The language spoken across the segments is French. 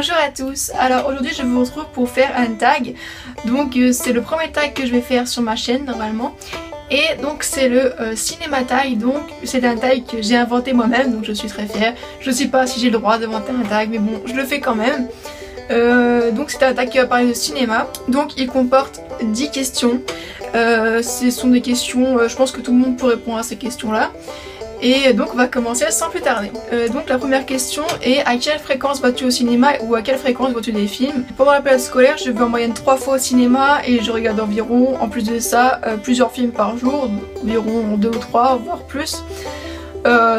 Bonjour à tous, alors aujourd'hui je vous retrouve pour faire un tag. Donc c'est le premier tag que je vais faire sur ma chaîne normalement. Et donc c'est le cinéma tag, donc c'est un tag que j'ai inventé moi-même, donc je suis très fière. Je sais pas si j'ai le droit d'inventer un tag mais bon je le fais quand même. Donc c'est un tag qui va parler de cinéma, donc il comporte 10 questions. Ce sont des questions, je pense que tout le monde peut répondre à ces questions là. Et donc on va commencer sans plus tarder. Donc la première question est: à quelle fréquence vas-tu au cinéma ou à quelle fréquence vois-tu des films? Pendant la période scolaire, je vais en moyenne 3 fois au cinéma et je regarde environ, en plus de ça, plusieurs films par jour, environ 2 ou 3 voire plus.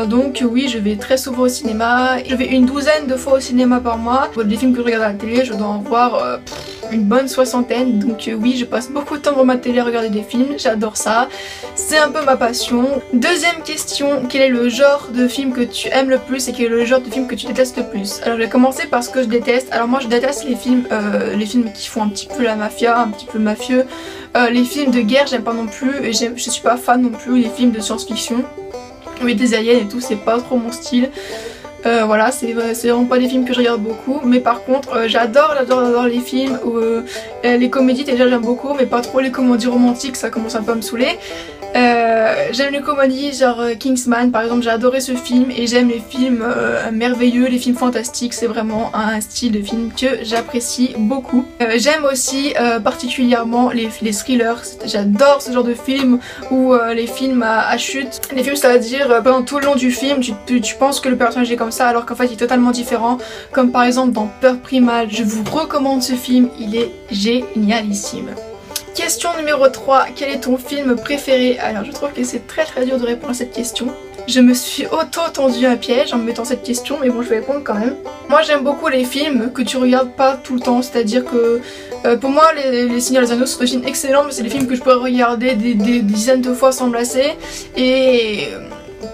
Donc oui, je vais très souvent au cinéma. Je vais une douzaine de fois au cinéma par mois. Les films que je regarde à la télé, je dois en voir une bonne soixantaine. Donc oui, je passe beaucoup de temps devant ma télé à regarder des films. J'adore ça. C'est un peu ma passion. Deuxième question: quel est le genre de film que tu aimes le plus et quel est le genre de film que tu détestes le plus? Alors je vais commencer par ce que je déteste. Alors moi je déteste les films qui font un petit peu la mafia, un petit peu mafieux. Les films de guerre, j'aime pas non plus. Et je suis pas fan non plus des films de science-fiction. Oui, des aliens et tout, c'est pas trop mon style. Voilà, c'est vraiment pas des films que je regarde beaucoup. Mais par contre, j'adore les films. Les comédies déjà j'aime beaucoup, mais pas trop les comédies romantiques, ça commence un peu à me saouler. J'aime les comédies genre Kingsman par exemple, j'ai adoré ce film. Et j'aime les films merveilleux, les films fantastiques, c'est vraiment un style de film que j'apprécie beaucoup. J'aime aussi particulièrement les thrillers, j'adore ce genre de films. Ou les films à chute. Les films, c'est-à-dire pendant tout le long du film tu penses que le personnage est comme ça alors qu'en fait il est totalement différent. Comme par exemple dans Peur Primale, je vous recommande ce film, il est génialissime. Question numéro 3, quel est ton film préféré? Alors je trouve que c'est très dur de répondre à cette question. Je me suis auto-tendu un piège en me mettant cette question, mais bon je vais répondre quand même. Moi j'aime beaucoup les films que tu regardes pas tout le temps, c'est-à-dire que pour moi les Seigneurs des Anneaux sont des films excellents, mais c'est des films que je pourrais regarder des dizaines de fois sans me lasser. Et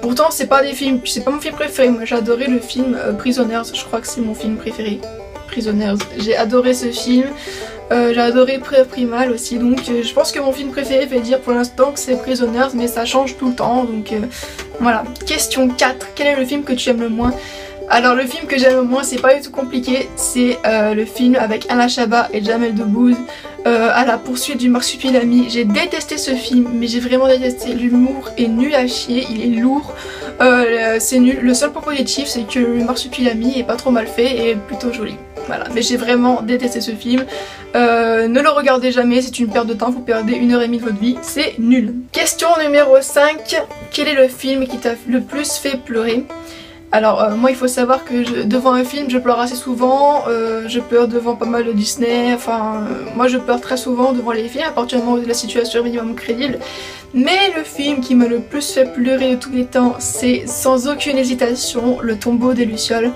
pourtant c'est pas mon film préféré. Moi j'ai adoré le film Prisoners, je crois que c'est mon film préféré. Prisoners, j'ai adoré ce film. J'ai adoré Peur Primale aussi, donc je pense que mon film préféré, je vais dire pour l'instant que c'est Prisoners, mais ça change tout le temps, donc voilà. Question 4, quel est le film que tu aimes le moins? Alors le film que j'aime le moins, c'est pas du tout compliqué, c'est le film avec Alain Chabat et Jamel Debbouze, à la poursuite du marsupilami. J'ai détesté ce film, mais j'ai vraiment détesté. L'humour est nul à chier, il est lourd, c'est nul. Le seul point positif, c'est que le marsupilami est pas trop mal fait et plutôt joli. Voilà, mais j'ai vraiment détesté ce film. Ne le regardez jamais, c'est une perte de temps, vous perdez 1h30 de votre vie, c'est nul. Question numéro 5, quel est le film qui t'a le plus fait pleurer? Alors moi il faut savoir que devant un film je pleure assez souvent, je pleure devant pas mal de Disney, enfin moi je pleure très souvent devant les films à partir du moment où la situation est minimum crédible. Mais le film qui m'a le plus fait pleurer de tous les temps, c'est sans aucune hésitation Le Tombeau des Lucioles.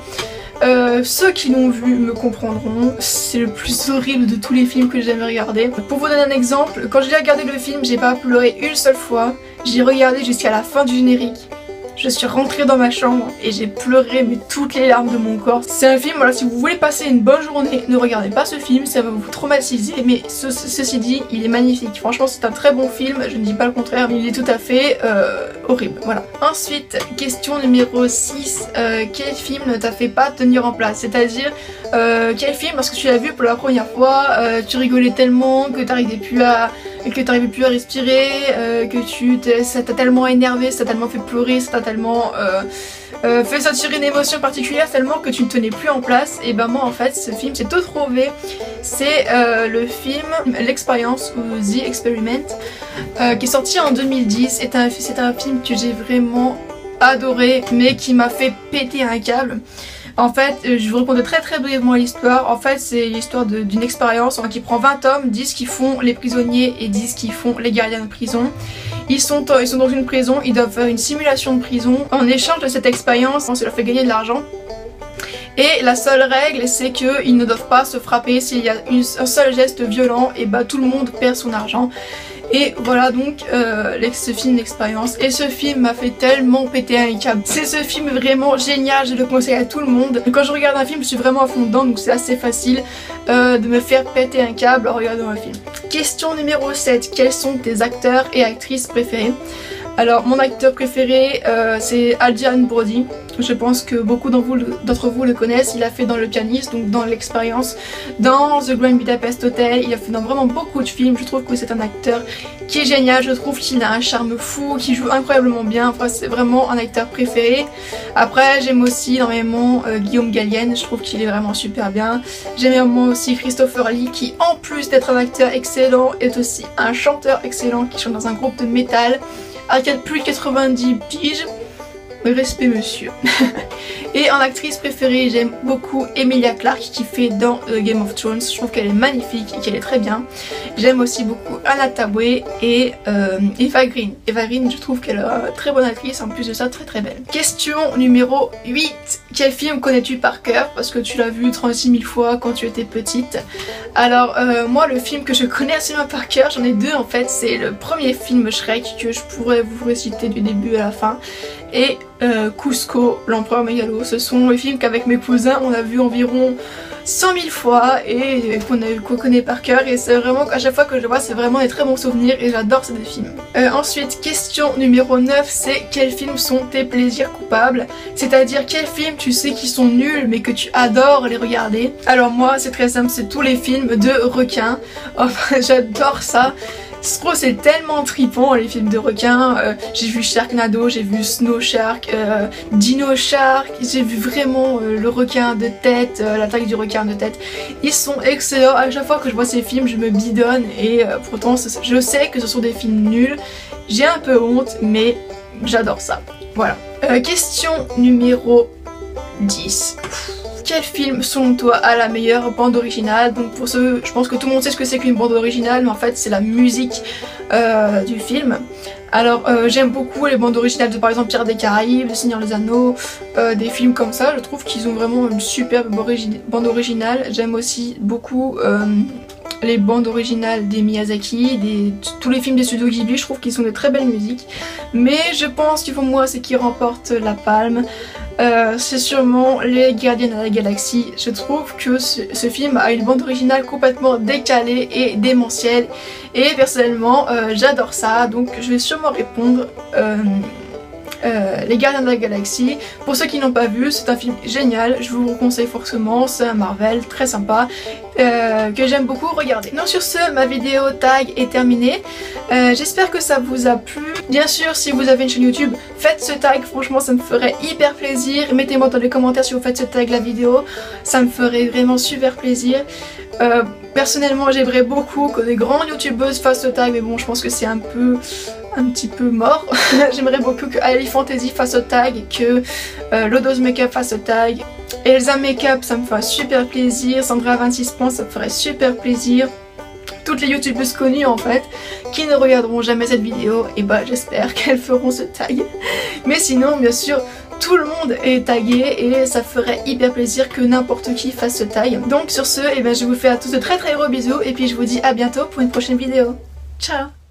Ceux qui l'ont vu me comprendront, c'est le plus horrible de tous les films que j'ai jamais regardé. Pour vous donner un exemple, quand j'ai regardé le film, j'ai pas pleuré une seule fois, j'ai regardé jusqu'à la fin du générique. Je suis rentrée dans ma chambre et j'ai pleuré mais toutes les larmes de mon corps. C'est un film, voilà, si vous voulez passer une bonne journée, ne regardez pas ce film, ça va vous traumatiser. Mais ceci dit, il est magnifique. Franchement, c'est un très bon film, je ne dis pas le contraire, mais il est tout à fait horrible. Voilà. Ensuite, question numéro 6, quel film ne t'a fait pas tenir en place? C'est-à-dire, quel film, parce que tu l'as vu pour la première fois, tu rigolais tellement que t'arrivais plus à respirer, que ça t'a tellement énervé, ça t'a tellement fait pleurer, ça t'a tellement fait sortir une émotion particulière tellement que tu ne tenais plus en place. Et ben moi en fait ce film c'est tout trouvé, c'est le film L'Expérience ou The Experiment qui est sorti en 2010. C'est un film que j'ai vraiment adoré mais qui m'a fait péter un câble. En fait, je vous raconte très brièvement l'histoire. En fait, c'est l'histoire d'une expérience qui prend 20 hommes, 10 qui font les prisonniers et 10 qui font les gardiens de prison. Ils sont dans une prison, ils doivent faire une simulation de prison. En échange de cette expérience, ça leur fait gagner de l'argent. Et la seule règle, c'est qu'ils ne doivent pas se frapper. S'il y a un seul geste violent, et bah tout le monde perd son argent. Et voilà donc ce film d'expérience. Et ce film m'a fait tellement péter un câble. C'est ce film vraiment génial, je le conseille à tout le monde. Quand je regarde un film, je suis vraiment à fond dedans, donc c'est assez facile de me faire péter un câble en regardant un film. Question numéro 7, quels sont tes acteurs et actrices préférés? Alors mon acteur préféré c'est Adrien Brody. Je pense que beaucoup d'entre vous le connaissent. Il a fait dans Le Pianiste, donc dans L'Expérience, dans The Grand Budapest Hotel. Il a fait dans vraiment beaucoup de films. Je trouve que c'est un acteur qui est génial. Je trouve qu'il a un charme fou, qu'il joue incroyablement bien. Enfin, c'est vraiment un acteur préféré. Après, j'aime aussi énormément Guillaume Gallienne. Je trouve qu'il est vraiment super bien. J'aime énormément aussi Christopher Lee, qui en plus d'être un acteur excellent, est aussi un chanteur excellent qui chante dans un groupe de métal à plus de 90 piges. Respect monsieur. Et en actrice préférée, j'aime beaucoup Emilia Clarke qui fait dans Game of Thrones. Je trouve qu'elle est magnifique et qu'elle est très bien. J'aime aussi beaucoup Anna Thaboué et Eva Green. Eva Green, je trouve qu'elle est une très bonne actrice, en plus de ça très belle. Question numéro 8. Quel film connais-tu par cœur? Parce que tu l'as vu 36 000 fois quand tu étais petite. Alors moi le film que je connais assez bien par cœur, j'en ai deux en fait. C'est le premier film Shrek que je pourrais vous réciter du début à la fin. Et Cusco, l'empereur mégalo. Ce sont les films qu'avec mes cousins on a vu environ 100 000 fois et qu'on connaît par cœur, et c'est vraiment à chaque fois que je le vois c'est vraiment des très bons souvenirs et j'adore ces deux films. Ensuite, question numéro 9, c'est quels films sont tes plaisirs coupables? C'est-à-dire quels films tu sais qui sont nuls mais que tu adores les regarder. Alors moi c'est très simple, c'est tous les films de requins. Enfin j'adore ça. Je trouve c'est tellement trippant les films de requins. J'ai vu Sharknado, j'ai vu Snow Shark, Dino Shark, j'ai vu vraiment le requin de tête, l'attaque du requin de tête. Ils sont excellents, à chaque fois que je vois ces films je me bidonne et pourtant je sais que ce sont des films nuls. J'ai un peu honte mais j'adore ça. Voilà. Question numéro 10. Quel film selon toi a la meilleure bande originale? Donc pour ceux, je pense que tout le monde sait ce que c'est qu'une bande originale, mais en fait c'est la musique du film. Alors j'aime beaucoup les bandes originales de par exemple Pirates des Caraïbes, Le Seigneur des Anneaux, des films comme ça. Je trouve qu'ils ont vraiment une superbe bande originale. J'aime aussi beaucoup les bandes originales des Miyazaki, tous les films des studios Ghibli. Je trouve qu'ils ont de très belles musiques. Mais je pense qu'il faut moi c'est qui remporte la palme. C'est sûrement Les Gardiens de la Galaxie. Je trouve que ce film a une bande originale complètement décalée et démentielle et personnellement j'adore ça, donc je vais sûrement répondre Les Gardiens de la Galaxie. Pour ceux qui n'ont pas vu, c'est un film génial, je vous le conseille forcément, c'est un Marvel très sympa que j'aime beaucoup regarder. Donc sur ce, ma vidéo tag est terminée. J'espère que ça vous a plu. Bien sûr, si vous avez une chaîne YouTube, faites ce tag, franchement ça me ferait hyper plaisir. Mettez-moi dans les commentaires si vous faites ce tag la vidéo, ça me ferait vraiment super plaisir. Personnellement j'aimerais beaucoup que des grandes youtubeuses fassent ce tag, mais bon je pense que c'est un petit peu mort. J'aimerais beaucoup que Ali Fantasy fasse le tag, que Lodos Makeup fasse le tag, Elsa Makeup ça me ferait super plaisir, Sandra 26 points ça me ferait super plaisir. Toutes les youtubeuses connues en fait qui ne regarderont jamais cette vidéo, et bah j'espère qu'elles feront ce tag. Mais sinon bien sûr tout le monde est tagué et ça ferait hyper plaisir que n'importe qui fasse ce tag. Donc sur ce, je vous fais à tous de très gros bisous et puis je vous dis à bientôt pour une prochaine vidéo. Ciao!